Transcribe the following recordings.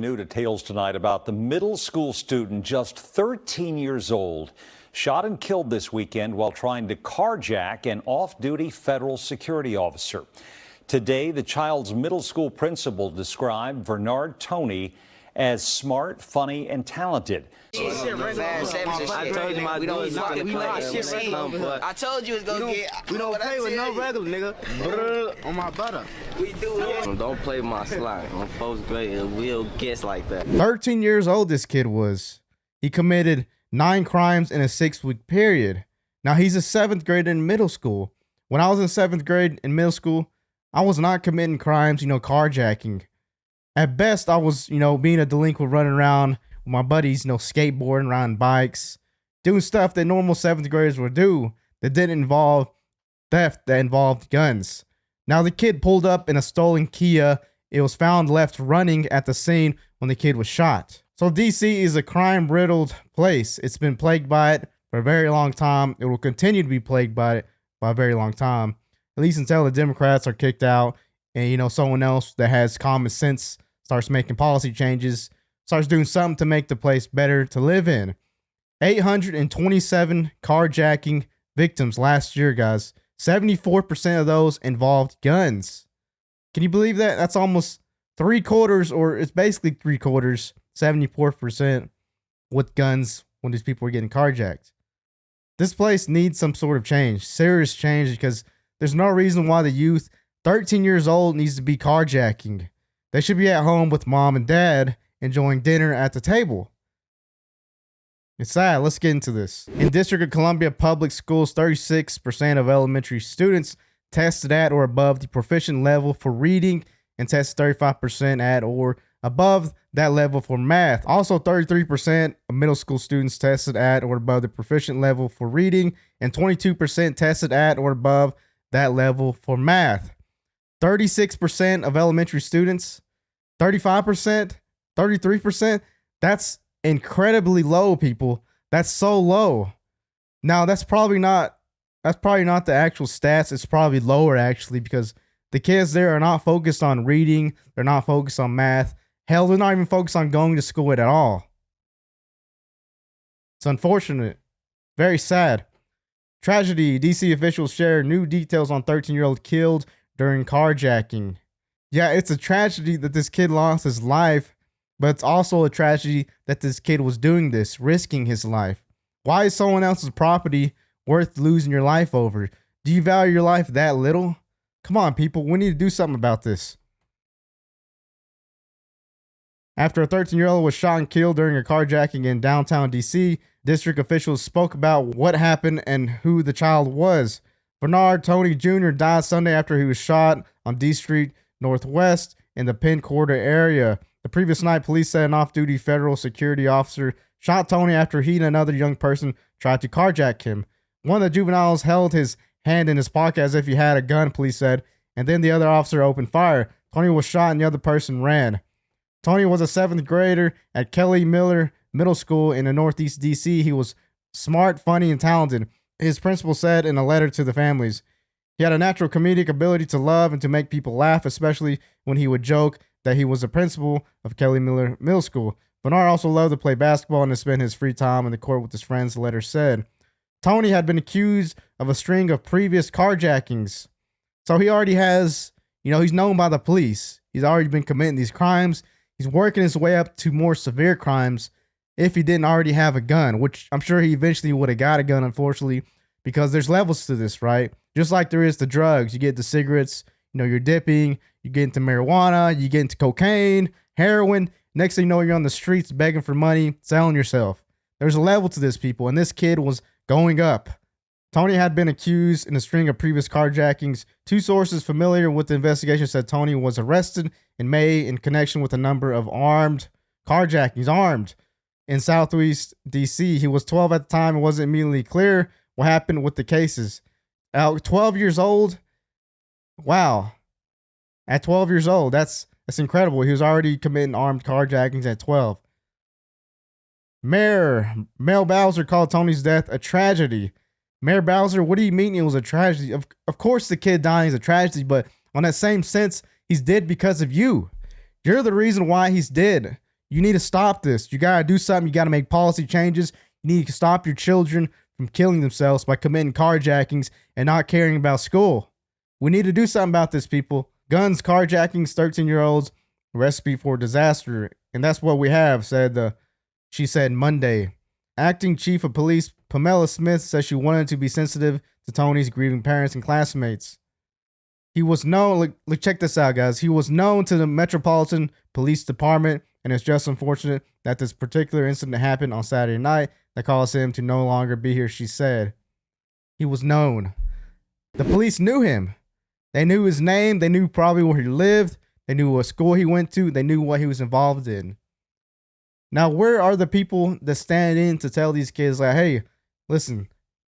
new details tonight about the middle school student, just 13 years old, shot and killed this weekend while trying to carjack an off-duty federal security officer. Today, the child's middle school principal described Vernard Toney as smart, funny, and talented. I told you it's gonna get. We don't play with no regular nigga. On my butter. We do. Don't play my slime. On fourth grade, it will get like that. 13 years old this kid was. He committed 9 crimes in a 6-week period. Now he's a 7th grader in middle school. When I was in 7th grade in middle school, I was not committing crimes, carjacking. At best, I was, being a delinquent, running around with my buddies, skateboarding, riding bikes, doing stuff that normal 7th graders would do that didn't involve theft, that involved guns. Now, the kid pulled up in a stolen Kia. It was found left running at the scene when the kid was shot. So DC is a crime-riddled place. It's been plagued by it for a very long time. It will continue to be plagued by it for a very long time, at least until the Democrats are kicked out and, someone else that has common sense starts making policy changes, starts doing something to make the place better to live in. 827 carjacking victims last year, guys. 74% of those involved guns. Can you believe that? That's almost 3/4, or it's basically 3/4, 74% with guns when these people are getting carjacked. This place needs some sort of change, serious change, because there's no reason why the youth, 13 years old, needs to be carjacking. They should be at home with mom and dad enjoying dinner at the table. It's sad. Let's get into this. In District of Columbia Public Schools, 36% of elementary students tested at or above the proficient level for reading and tested 35% at or above that level for math. Also, 33% of middle school students tested at or above the proficient level for reading and 22% tested at or above that level for math. 36% of elementary students, 35%, 33%. That's incredibly low, people. That's so low. Now, that's probably not the actual stats. It's probably lower, actually, because the kids there are not focused on reading. They're not focused on math. Hell, they're not even focused on going to school at all. It's unfortunate. Very sad. Tragedy. DC officials share new details on 13-year-old killed during carjacking. Yeah, it's a tragedy that this kid lost his life, but it's also a tragedy that this kid was doing this, risking his life. Why is someone else's property worth losing your life over? Do you value your life that little? Come on, people. We need to do something about this. After a 13-year-old was shot and killed during a carjacking in downtown DC, district officials spoke about what happened and who the child was. Vernard Toney Jr. died Sunday after he was shot on D Street Northwest in the Penn Quarter area. The previous night, police said an off-duty federal security officer shot Toney after he and another young person tried to carjack him. One of the juveniles held his hand in his pocket as if he had a gun, police said, and then the other officer opened fire. Toney was shot and the other person ran. Toney was a 7th grader at Kelly Miller Middle School in the Northeast DC. He was smart, funny, and talented. His principal said in a letter to the families, he had a natural comedic ability to love and to make people laugh, especially when he would joke that he was the principal of Kelly Miller Middle School. Vernard also loved to play basketball and to spend his free time on the court with his friends, the letter said. Toney had been accused of a string of previous carjackings. So he already has, he's known by the police. He's already been committing these crimes. He's working his way up to more severe crimes if he didn't already have a gun, which I'm sure he eventually would have got a gun, unfortunately, because there's levels to this, right? Just like there is the drugs. You get the cigarettes, you're dipping, you get into marijuana, you get into cocaine, heroin. Next thing you know, you're on the streets begging for money, selling yourself. There's a level to this, people, and this kid was going up. Toney had been accused in a string of previous carjackings. 2 sources familiar with the investigation said Toney was arrested in May in connection with a number of armed carjackings, in Southeast DC. He was 12 at the time. It wasn't immediately clear what happened with the cases. 12 years old. Wow. At 12 years old, that's incredible. He was already committing armed carjackings at 12. Mayor Mel Bowser called Toney's death a tragedy. Mayor Bowser, what do you mean it was a tragedy? Of course the kid dying is a tragedy, but on that same sense, he's dead because of you. You're the reason why he's dead. You need to stop this. You got to do something. You got to make policy changes. You need to stop your children from killing themselves by committing carjackings and not caring about school. We need to do something about this, people. Guns, carjackings, 13-year-olds, recipe for disaster. And that's what we have, she said Monday. Acting Chief of Police Pamela Smith says she wanted to be sensitive to Tony's grieving parents and classmates. He was known, check this out, guys. He was known to the Metropolitan Police Department, and it's just unfortunate that this particular incident happened on Saturday night that caused him to no longer be here, she said. He was known. The police knew him. They knew his name. They knew probably where he lived. They knew what school he went to. They knew what he was involved in. Now, where are the people that stand in to tell these kids, like, hey, listen,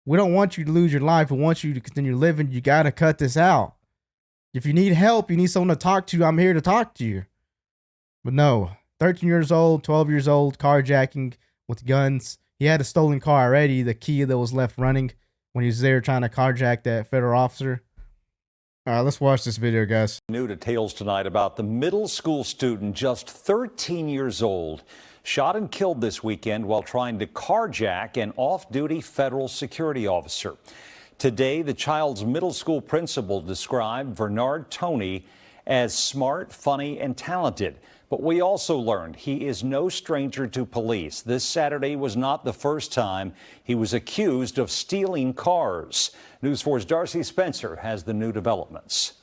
we don't want you to lose your life. We want you to continue living. You got to cut this out. If you need help, you need someone to talk to, I'm here to talk to you. But no, 13 years old, 12 years old, carjacking with guns. He had a stolen car already, the key that was left running when he was there trying to carjack that federal officer. All right, let's watch this video, guys. New details tonight about the middle school student, just 13 years old, shot and killed this weekend while trying to carjack an off-duty federal security officer. Today, the child's middle school principal described Vernard Toney as smart, funny, and talented. But we also learned he is no stranger to police. This Saturday was not the first time he was accused of stealing cars. News 4's Darcy Spencer has the new developments.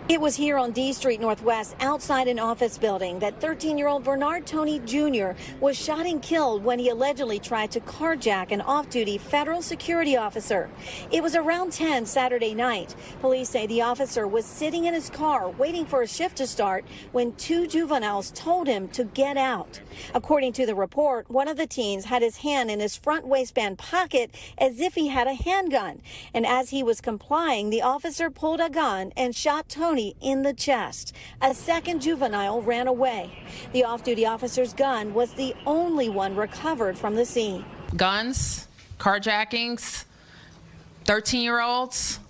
It was here on D Street Northwest, outside an office building, that 13-year-old Vernard Toney Jr. was shot and killed when he allegedly tried to carjack an off-duty federal security officer. It was around 10 Saturday night. Police say the officer was sitting in his car waiting for a shift to start when two juveniles told him to get out. According to the report, one of the teens had his hand in his front waistband pocket as if he had a handgun. And as he was complying, the officer pulled a gun and shot Toney in the chest. A second juvenile ran away. The off-duty officer's gun was the only one recovered from the scene. Guns, carjackings, 13-year-olds,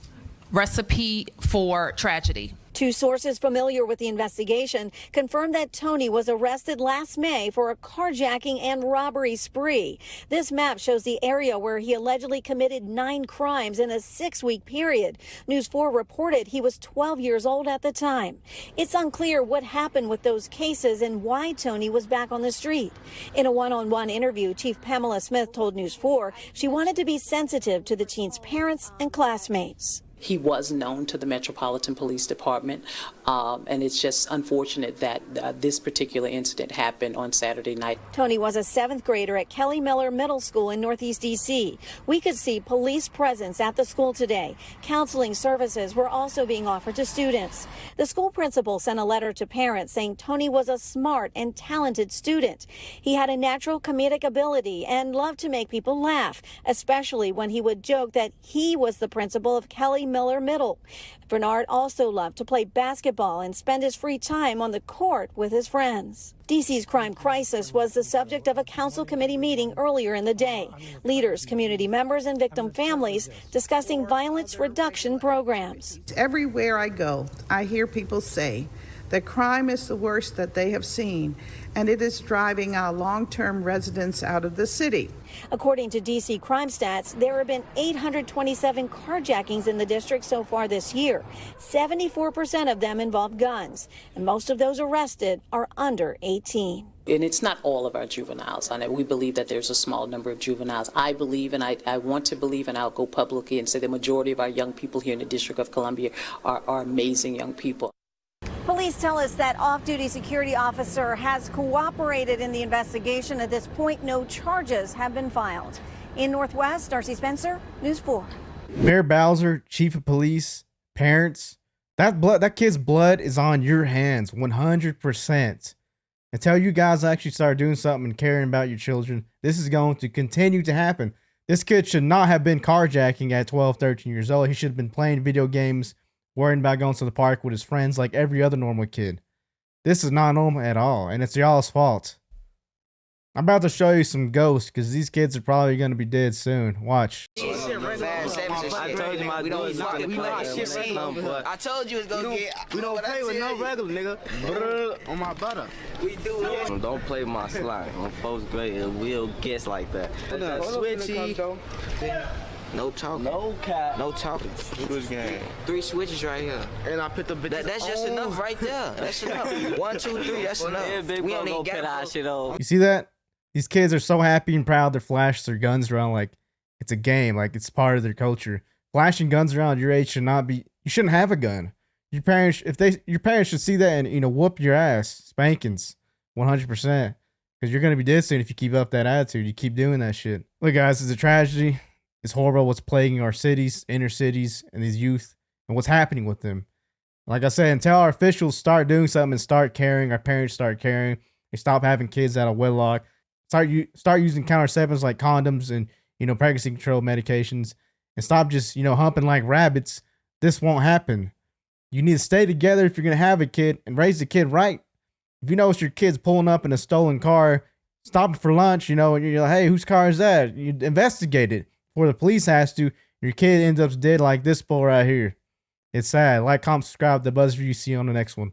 recipe for tragedy. Two sources familiar with the investigation confirmed that Toney was arrested last May for a carjacking and robbery spree. This map shows the area where he allegedly committed 9 crimes in a 6-week period. News 4 reported he was 12 years old at the time. It's unclear what happened with those cases and why Toney was back on the street. In a one-on-one interview, Chief Pamela Smith told News 4 she wanted to be sensitive to the teen's parents and classmates. He was known to the Metropolitan Police Department, and it's just unfortunate that this particular incident happened on Saturday night. Toney was a 7th grader at Kelly Miller Middle School in Northeast D.C. We could see police presence at the school today. Counseling services were also being offered to students. The school principal sent a letter to parents saying Toney was a smart and talented student. He had a natural comedic ability and loved to make people laugh, especially when he would joke that he was the principal of Kelly Miller Middle. Vernard also loved to play basketball and spend his free time on the court with his friends. D.C.'s crime crisis was the subject of a council committee meeting earlier in the day. Leaders, community members, and victim families discussing violence reduction programs. Everywhere I go, I hear people say that crime is the worst that they have seen, and it is driving our long-term residents out of the city. According to D.C. crime stats, there have been 827 carjackings in the district so far this year. 74% of them involve guns, and most of those arrested are under 18. And it's not all of our juveniles. We believe that there's a small number of juveniles. I believe, and I want to believe, and I'll go publicly and say the majority of our young people here in the District of Columbia are amazing young people. Police tell us that off-duty security officer has cooperated in the investigation. At this point, no charges have been filed. In Northwest, Darcy Spencer, News 4. Mayor Bowser, chief of police, parents, that kid's blood is on your hands 100%. Until you guys actually start doing something and caring about your children, this is going to continue to happen. This kid should not have been carjacking at 12, 13 years old. He should have been playing video games, worrying about going to the park with his friends like every other normal kid. This is not normal at all, and it's y'all's fault. I'm about to show you some ghosts because these kids are probably going to be dead soon. Watch. Shit right fast seven and I shit. told you my We don't dudes fucking we know play. our shit right. I told you it's gonna get. We don't play with no regular nigga. Brr, on my butter. We do it. Don't play my slime. On fourth grade, it will get like that. Switchy. No talking. No cap. No talking. Switch game. 3 switches right here. And I put the bitches That's just enough right there. That's enough. 1, 2, 3. That's enough. We don't even get our shit on. You see that? These kids are so happy and proud they're flashing their guns around like it's a game, like it's part of their culture. Flashing guns around your age should not be. You shouldn't have a gun. Your parents, your parents should see that and whoop your ass, spankings, 100%, because you're gonna be dead soon if you keep up that attitude. You keep doing that shit. Look, guys, it's a tragedy. It's horrible what's plaguing our cities, inner cities, and these youth, and what's happening with them. Like I said, until our officials start doing something and start caring, our parents start caring, they stop having kids out of wedlock, start using contraceptives like condoms and pregnancy control medications, and stop just humping like rabbits, this won't happen. You need to stay together if you're gonna have a kid and raise the kid right. If you notice your kid's pulling up in a stolen car, stop it for lunch, and you're like, hey, whose car is that? You investigate it before the police has to. Your kid ends up dead like this bull right here. It's sad. Like, comment, subscribe to BuzzView. See you on the next one.